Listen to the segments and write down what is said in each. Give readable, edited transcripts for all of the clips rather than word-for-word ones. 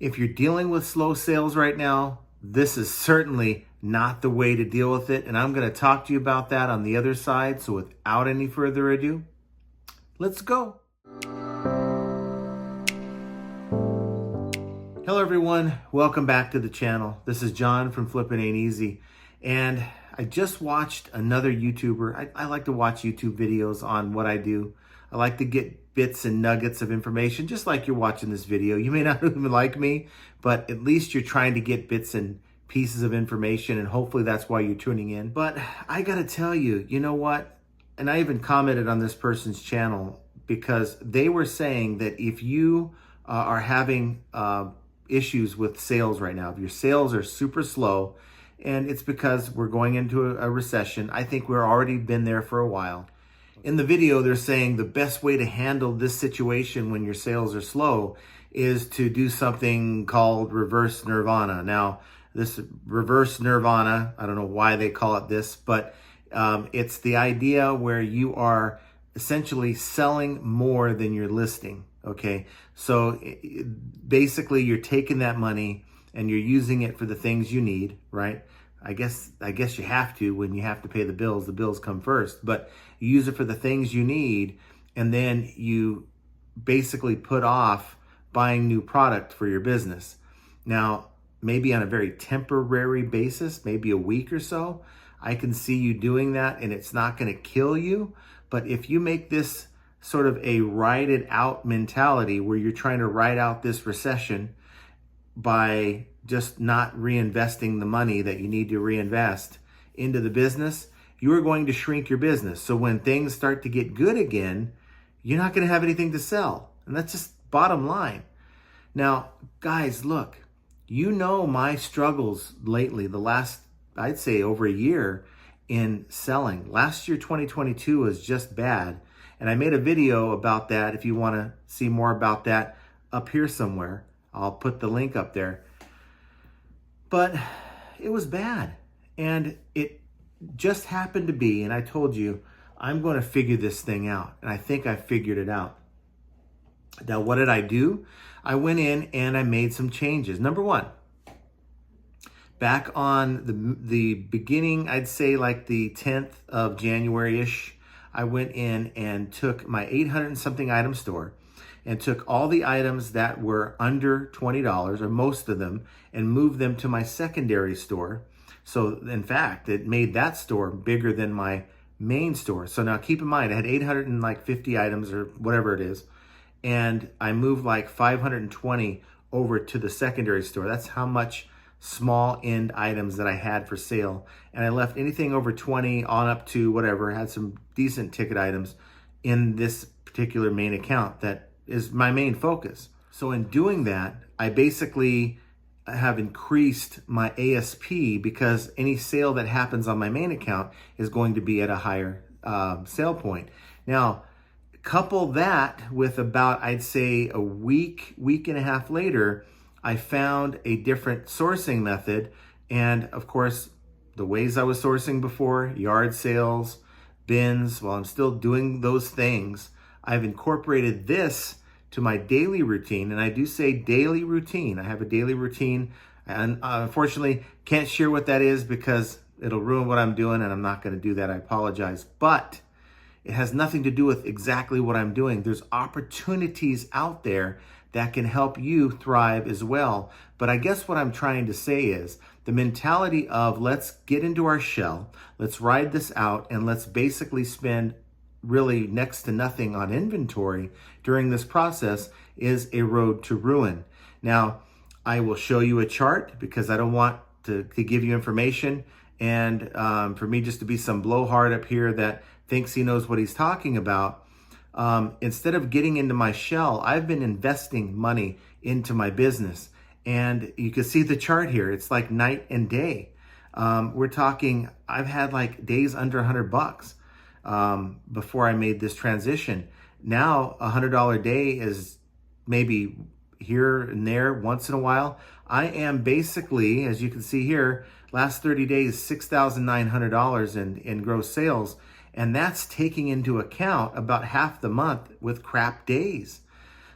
If you're dealing with slow sales right now, this is certainly not the way to deal with it. And I'm going to talk to you about that on the other side. So without any further ado, let's go. Hello everyone, welcome back to the channel. This is John from Flippin' Ain't Easy. And I just watched another YouTuber. I like to watch YouTube videos on what I do. I like to get bits and nuggets of information, just like you're watching this video. You may not even like me, but at least you're trying to get bits and pieces of information, and hopefully that's why you're tuning in. But I gotta tell you, you know what? And I even commented on this person's channel because they were saying that if you are having issues with sales right now, if your sales are super slow, and it's because we're going into a recession. I think we're already been there for a while. In the video, they're saying the best way to handle this situation when your sales are slow is to do something called reverse nirvana. Now, this reverse nirvana, I don't know why they call it this, but it's the idea where you are essentially selling more than you're listing, okay? So basically, you're taking that money and you're using it for the things you need, right? I guess you have to when you have to pay the bills come first, but you use it for the things you need, and then you basically put off buying new product for your business. Now, maybe on a very temporary basis, maybe a week or so, I can see you doing that and it's not going to kill you. But if you make this sort of a ride it out mentality where you're trying to ride out this recession by just not reinvesting the money that you need to reinvest into the business, you are going to shrink your business. So when things start to get good again, you're not going to have anything to sell. And that's just bottom line. Now, guys, look, you know my struggles lately, the last, I'd say over a year in selling. Last year, 2022 was just bad. And I made a video about that. If you want to see more about that, up here somewhere, I'll put the link up there. But it was bad. And it just happened to be, and I told you, I'm going to figure this thing out. And I think I figured it out. Now, what did I do? I went in and I made some changes. Number one, back on the beginning, I'd say like the 10th of January-ish, I went in and took my 800 and something item store and took all the items that were under $20, or most of them, and moved them to my secondary store. So in fact, it made that store bigger than my main store. So now keep in mind, I had 850 items or whatever it is, and I moved like 520 over to the secondary store. That's how much small end items that I had for sale. And I left anything over 20 on up to whatever, had some decent ticket items in this particular main account that is my main focus. So in doing that, I basically have increased my ASP because any sale that happens on my main account is going to be at a higher sale point. Now, couple that with about, I'd say a week and a half later, I found a different sourcing method. And of course, the ways I was sourcing before, yard sales, bins, while I'm still doing those things, I've incorporated this to my daily routine. And I do say daily routine. I have a daily routine, and unfortunately can't share what that is because it'll ruin what I'm doing, and I'm not going to do that. I apologize. But it has nothing to do with exactly what I'm doing. There's opportunities out there that can help you thrive as well. But I guess what I'm trying to say is the mentality of let's get into our shell, let's ride this out, and let's basically spend really next to nothing on inventory during this process is a road to ruin. Now, I will show you a chart because I don't want to give you information and for me just to be some blowhard up here that thinks he knows what he's talking about. Instead of getting into my shell, I've been investing money into my business. And you can see the chart here. It's like night and day. We're talking, I've had like days under $100 before I made this transition. Now, $100 day is maybe here and there once in a while. I am basically, as you can see here, last 30 days, $6,900 in gross sales. And that's taking into account about half the month with crap days.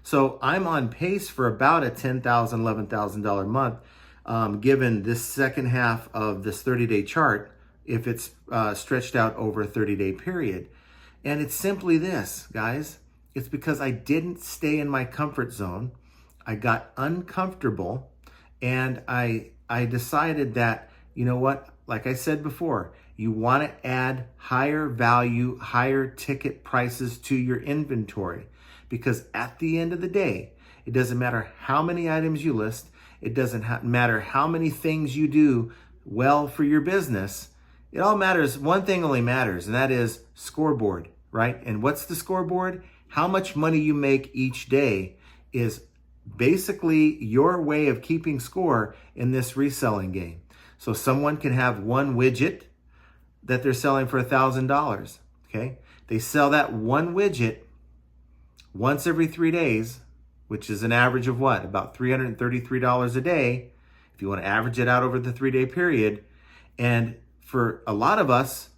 So I'm on pace for about a $10,000, $11,000 month, given this second half of this 30-day chart, if it's stretched out over a 30-day period. And it's simply this, guys. It's because I didn't stay in my comfort zone. I got uncomfortable, and I decided that, you know what, like I said before, you want to add higher value, higher ticket prices to your inventory, because at the end of the day, it doesn't matter how many items you list. It doesn't matter how many things you do well for your business. It all matters. One thing only matters, and that is scoreboard, right? And what's the scoreboard? How much money you make each day is basically your way of keeping score in this reselling game. So someone can have one widget that they're selling for $1,000, okay? They sell that one widget once every 3 days, which is an average of what? About $333 a day, if you want to average it out over the 3-day period. And for a lot of us,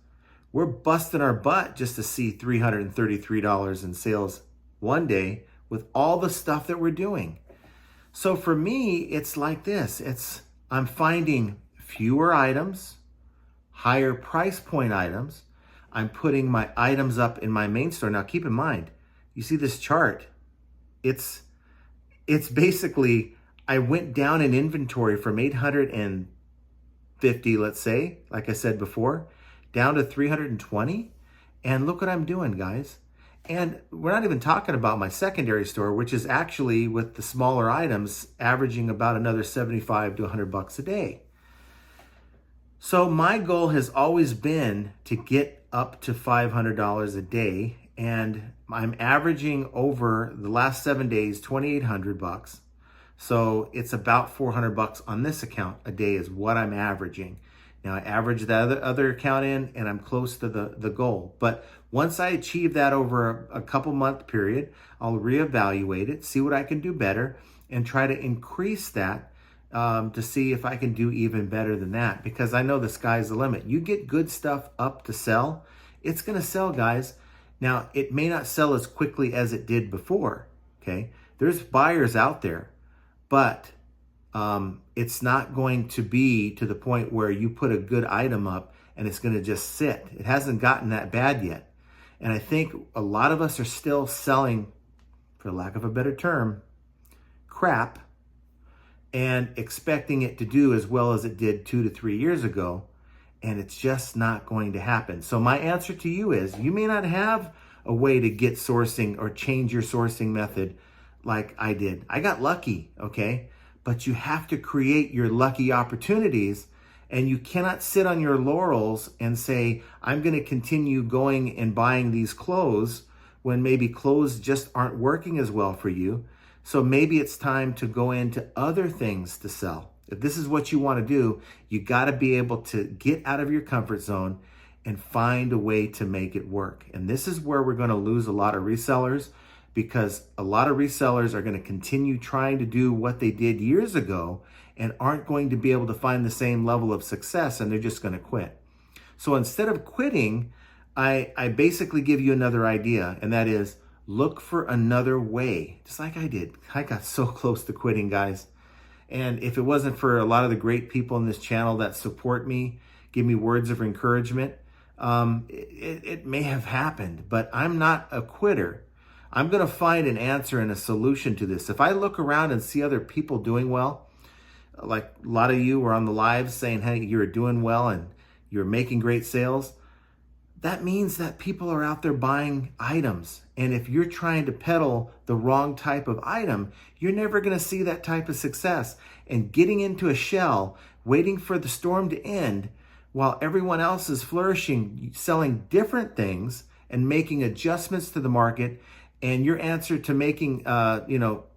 we're busting our butt just to see $333 in sales one day with all the stuff that we're doing. So for me, it's like this. I'm finding fewer items, higher price point items. I'm putting my items up in my main store. Now keep in mind, you see this chart, it's basically, I went down in inventory from 850, let's say, like I said before, down to 320. And look what I'm doing, guys. And we're not even talking about my secondary store, which is actually, with the smaller items, averaging about another 75 to 100 bucks a day. So my goal has always been to get up to $500 a day, and I'm averaging over the last 7 days 2,800 bucks. So it's about 400 bucks on this account a day is what I'm averaging. Now I average the other account in, and I'm close to the goal. But once I achieve that over a couple month period, I'll reevaluate it, see what I can do better, and try to increase that to see if I can do even better than that, because I know the sky's the limit. You get good stuff up to sell, it's going to sell, guys. Now, it may not sell as quickly as it did before, okay? There's buyers out there, but it's not going to be to the point where you put a good item up and it's going to just sit. It hasn't gotten that bad yet. And I think a lot of us are still selling, for lack of a better term, crap, and expecting it to do as well as it did 2 to 3 years ago. And it's just not going to happen. So my answer to you is, you may not have a way to get sourcing or change your sourcing method like I did. I got lucky, okay? But you have to create your lucky opportunities, and you cannot sit on your laurels and say, I'm going to continue going and buying these clothes when maybe clothes just aren't working as well for you. So maybe it's time to go into other things to sell. If this is what you want to do, you got to be able to get out of your comfort zone and find a way to make it work. And this is where we're going to lose a lot of resellers, because a lot of resellers are going to continue trying to do what they did years ago and aren't going to be able to find the same level of success, and they're just going to quit. So instead of quitting, I basically give you another idea, and that is, look for another way, just like I did. I got so close to quitting, guys. And if it wasn't for a lot of the great people in this channel that support me, give me words of encouragement, it may have happened. But I'm not a quitter. I'm going to find an answer and a solution to this. If I look around and see other people doing well, like a lot of you were on the live saying, hey, you're doing well and you're making great sales, that means that people are out there buying items. And if you're trying to peddle the wrong type of item, you're never going to see that type of success. And getting into a shell, waiting for the storm to end, while everyone else is flourishing, selling different things and making adjustments to the market. And your answer to making,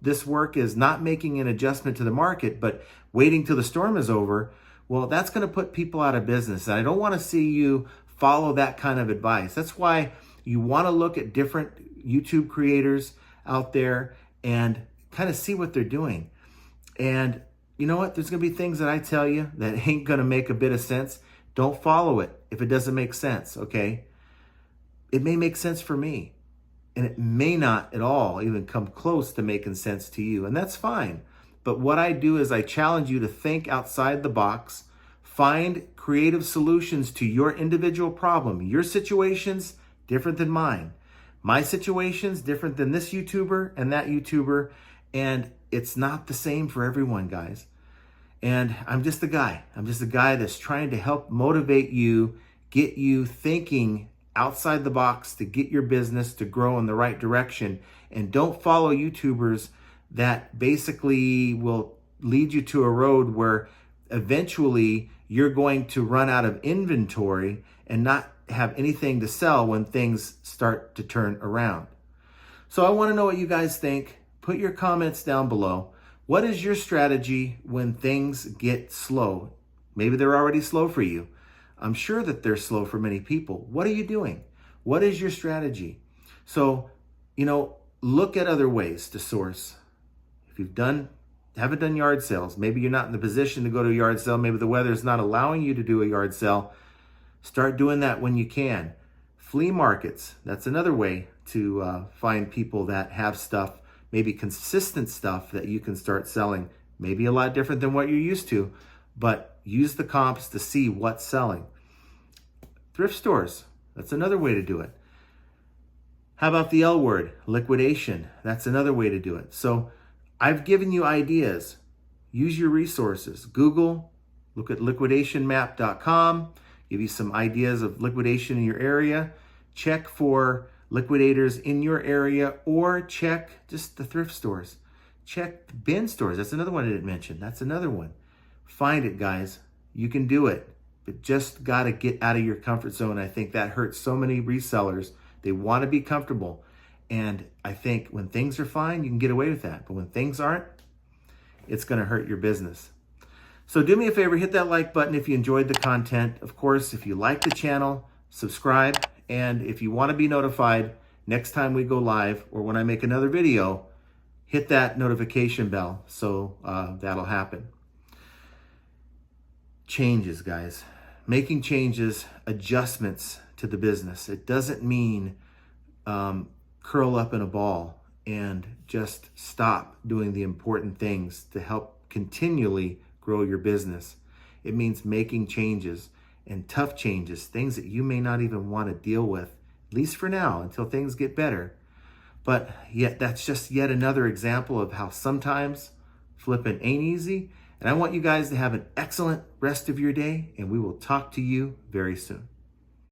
this work is not making an adjustment to the market, but waiting till the storm is over. Well, that's going to put people out of business. And I don't want to see you follow that kind of advice. That's why you want to look at different YouTube creators out there and kind of see what they're doing. And you know what? There's going to be things that I tell you that ain't going to make a bit of sense. Don't follow it if it doesn't make sense, okay? It may make sense for me. and it may not at all even come close to making sense to you, and that's fine. But what I do is I challenge you to think outside the box, find creative solutions to your individual problem. Your situation's different than mine. My situation's different than this YouTuber and that YouTuber, and it's not the same for everyone, guys. And I'm just a guy. I'm just a guy that's trying to help motivate you, get you thinking outside the box to get your business to grow in the right direction. And don't follow YouTubers that basically will lead you to a road where eventually you're going to run out of inventory and not have anything to sell when things start to turn around. So I want to know what you guys think. Put your comments down below. What is your strategy when things get slow? Maybe they're already slow for you. I'm sure that they're slow for many people. What are you doing? What is your strategy? So, look at other ways to source. If you haven't done yard sales, maybe you're not in the position to go to a yard sale, maybe the weather is not allowing you to do a yard sale, start doing that when you can. Flea markets, that's another way to find people that have stuff, maybe consistent stuff that you can start selling. Maybe a lot different than what you're used to, but use the comps to see what's selling. Thrift stores, that's another way to do it. How about the L word, liquidation? That's another way to do it. So I've given you ideas. Use your resources. Google, look at liquidationmap.com, give you some ideas of liquidation in your area. Check for liquidators in your area, or check just the thrift stores. Check the bin stores. That's another one I didn't mention. That's another one. Find it, guys. You can do it, but just got to get out of your comfort zone. I think that hurts so many resellers. They want to be comfortable. And I think when things are fine, you can get away with that. But when things aren't, it's going to hurt your business. So do me a favor, hit that like button if you enjoyed the content. Of course, if you like the channel, subscribe. And if you want to be notified next time we go live or when I make another video, hit that notification bell so that'll happen. Changes, guys. Making changes, adjustments to the business. It doesn't mean curl up in a ball and just stop doing the important things to help continually grow your business. It means making changes, and tough changes, things that you may not even want to deal with, at least for now, until things get better. But yet, that's just yet another example of how sometimes flipping ain't easy. And I want you guys to have an excellent rest of your day, and we will talk to you very soon.